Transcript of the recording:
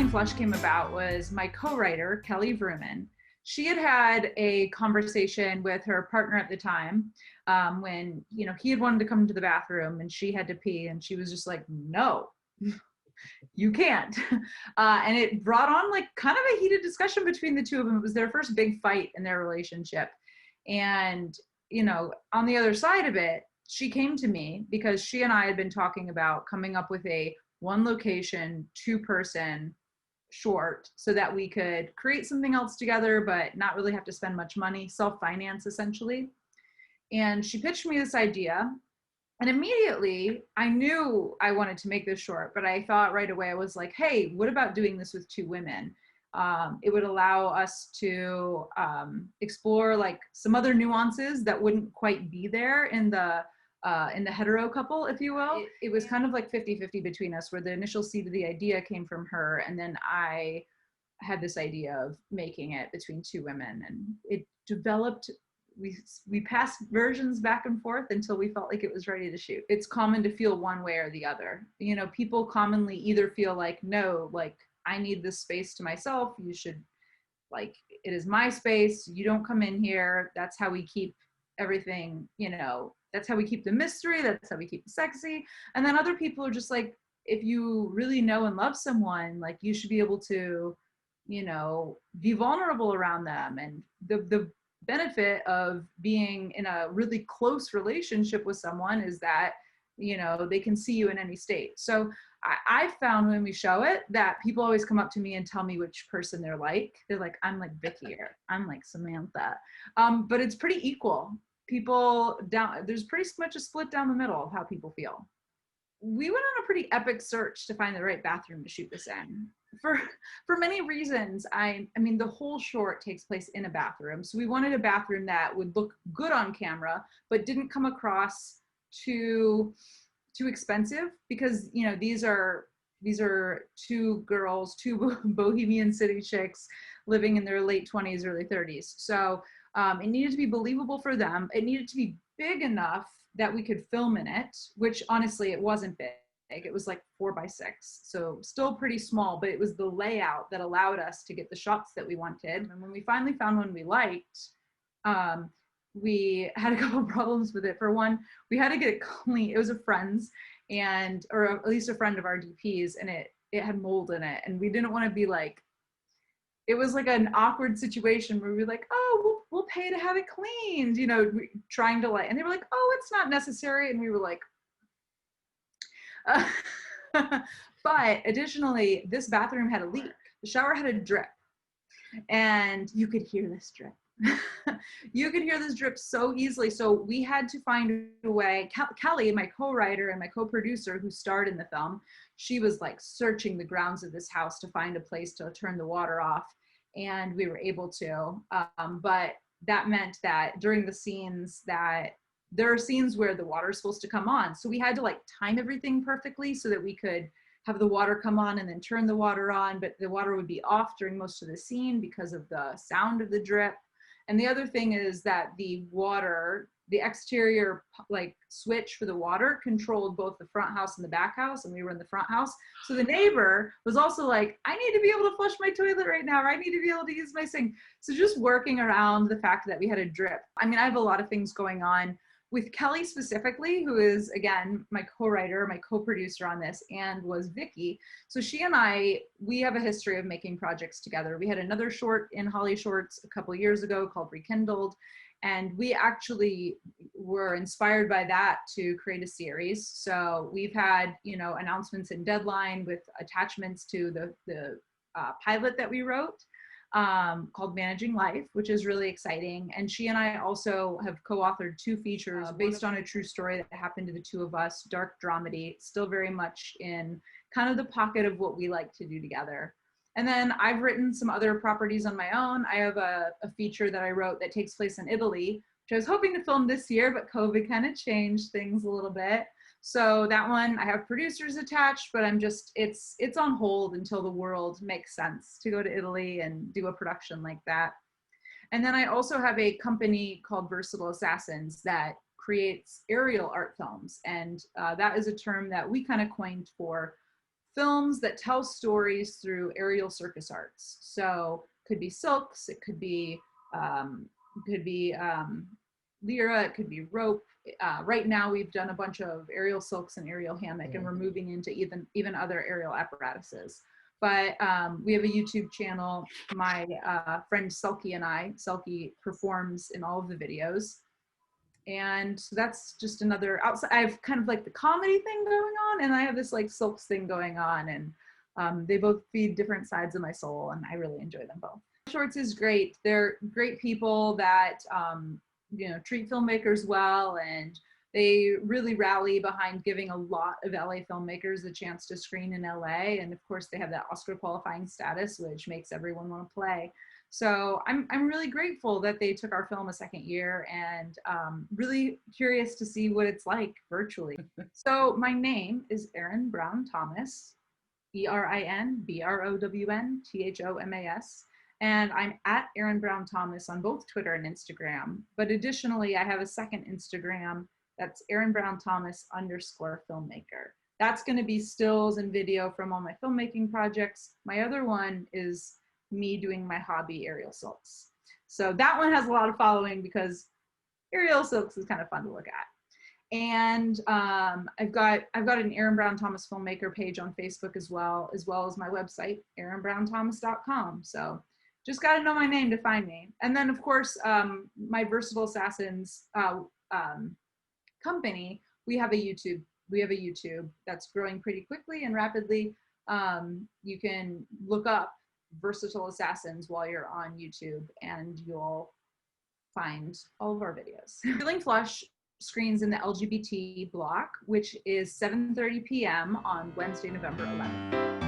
Porcelain Flush came about was my co-writer, Kelly Vrooman. She had had a conversation with her partner at the time when, he had wanted to come to the bathroom and she had to pee, and she was just like, no, you can't. And it brought on like kind of a heated discussion between the two of them. It was their first big fight in their relationship. And, on the other side of it, she came to me because she and I had been talking about coming up with a one location, two person short so that we could create something else together, but not really have to spend much money, self-finance essentially. And she pitched me this idea. And immediately I knew I wanted to make this short, but I thought right away, I was like, hey, what about doing this with two women? It would allow us to explore like some other nuances that wouldn't quite be there in the hetero couple, if you will. It was kind of like 50-50 between us, where the initial seed of the idea came from her. And then I had this idea of making it between two women, and it developed. We passed versions back and forth until we felt like it was ready to shoot. It's common to feel one way or the other. People commonly either feel like, no, like I need this space to myself. You should, like, it is my space. You don't come in here. That's how we keep everything, that's how we keep the mystery. That's how we keep it sexy. And then other people are just like, if you really know and love someone, like you should be able to, be vulnerable around them. And the benefit of being in a really close relationship with someone is that, they can see you in any state. So I found when we show it that people always come up to me and tell me which person they're like. They're like, I'm like Vicki, or I'm like Samantha. But it's pretty equal. There's pretty much a split down the middle of how people feel. We went on a pretty epic search to find the right bathroom to shoot this in. For many reasons. I mean, the whole short takes place in a bathroom. So we wanted a bathroom that would look good on camera, but didn't come across too expensive, because, these are two girls, two bohemian city chicks living in their late 20s, early 30s. So it needed to be believable for them. It needed to be big enough that we could film in it, which honestly, it wasn't big. It was like 4x6, so still pretty small, but it was the layout that allowed us to get the shots that we wanted. And when we finally found one we liked, we had a couple of problems with it. For one, we had to get it clean. It was a friend's, or at least a friend of our DP's, and it had mold in it, and we didn't want to be like, it was like an awkward situation where we were like, oh, we'll pay to have it cleaned, trying to and they were like, oh, it's not necessary. And we were like, but additionally, this bathroom had a leak. The shower had a drip, and you could hear this drip. You could hear this drip so easily. So we had to find a way. Kelly, my co-writer and my co-producer who starred in the film, she was like searching the grounds of this house to find a place to turn the water off. And we were able to, but that meant that during the scenes there are scenes where the water is supposed to come on. So we had to like time everything perfectly so that we could have the water come on and then turn the water on, but the water would be off during most of the scene because of the sound of the drip. And the other thing is that the exterior like switch for the water controlled both the front house and the back house, and we were in the front house. So the neighbor was also like, I need to be able to flush my toilet right now, or I need to be able to use my sink. So just working around the fact that we had a drip. I mean, I have a lot of things going on with Kelly specifically, who is, again, my co-writer, my co-producer on this, and was Vicki. So she and we have a history of making projects together. We had another short in HollyShorts a couple of years ago called Rekindled, and we actually were inspired by that to create a series. So we've had, announcements in Deadline with attachments to the pilot that we wrote. Called Managing Life, which is really exciting. And she and I also have co-authored 2 features based on a true story that happened to the two of us, dark dramedy, still very much in kind of the pocket of what we like to do together. And then I've written some other properties on my own. I have a feature that I wrote that takes place in Italy, which I was hoping to film this year, but COVID kind of changed things a little bit. So that one, I have producers attached, but it's on hold until the world makes sense to go to Italy and do a production like that. And then I also have a company called Versatile Assassins that creates aerial art films. And that is a term that we kind of coined for films that tell stories through aerial circus arts. So could be silks, it could be lyra, it could be rope. Right now we've done a bunch of aerial silks and aerial hammock, and we're moving into even other aerial apparatuses. But we have a YouTube channel. My friend Selkie and Selkie performs in all of the videos. And so that's just another outside. I have kind of like the comedy thing going on, and I have this like silks thing going on, and they both feed different sides of my soul, and I really enjoy them both. Shorts is great. They're great people that you know, treat filmmakers well, and they really rally behind giving a lot of LA filmmakers a chance to screen in LA. And of course, they have that Oscar qualifying status, which makes everyone want to play. So I'm really grateful that they took our film a second year, and really curious to see what it's like virtually. So my name is Erin Brown Thomas, ErinBrownThomas, and I'm at Erin Brown Thomas on both Twitter and Instagram. But additionally, I have a second Instagram that's Erin Brown Thomas _filmmaker. That's going to be stills and video from all my filmmaking projects. My other one is me doing my hobby, aerial silks. So that one has a lot of following because aerial silks is kind of fun to look at. And I've got an Erin Brown Thomas filmmaker page on Facebook as well as my website, erinbrownthomas.com. So just got to know my name to find me. And then of course, my Versatile Assassins company, we have a YouTube that's growing pretty quickly and rapidly. You can look up Versatile Assassins while you're on YouTube, and you'll find all of our videos. Feeling Flush screens in the LGBT block, which is 7:30 p.m. on Wednesday, November 11th.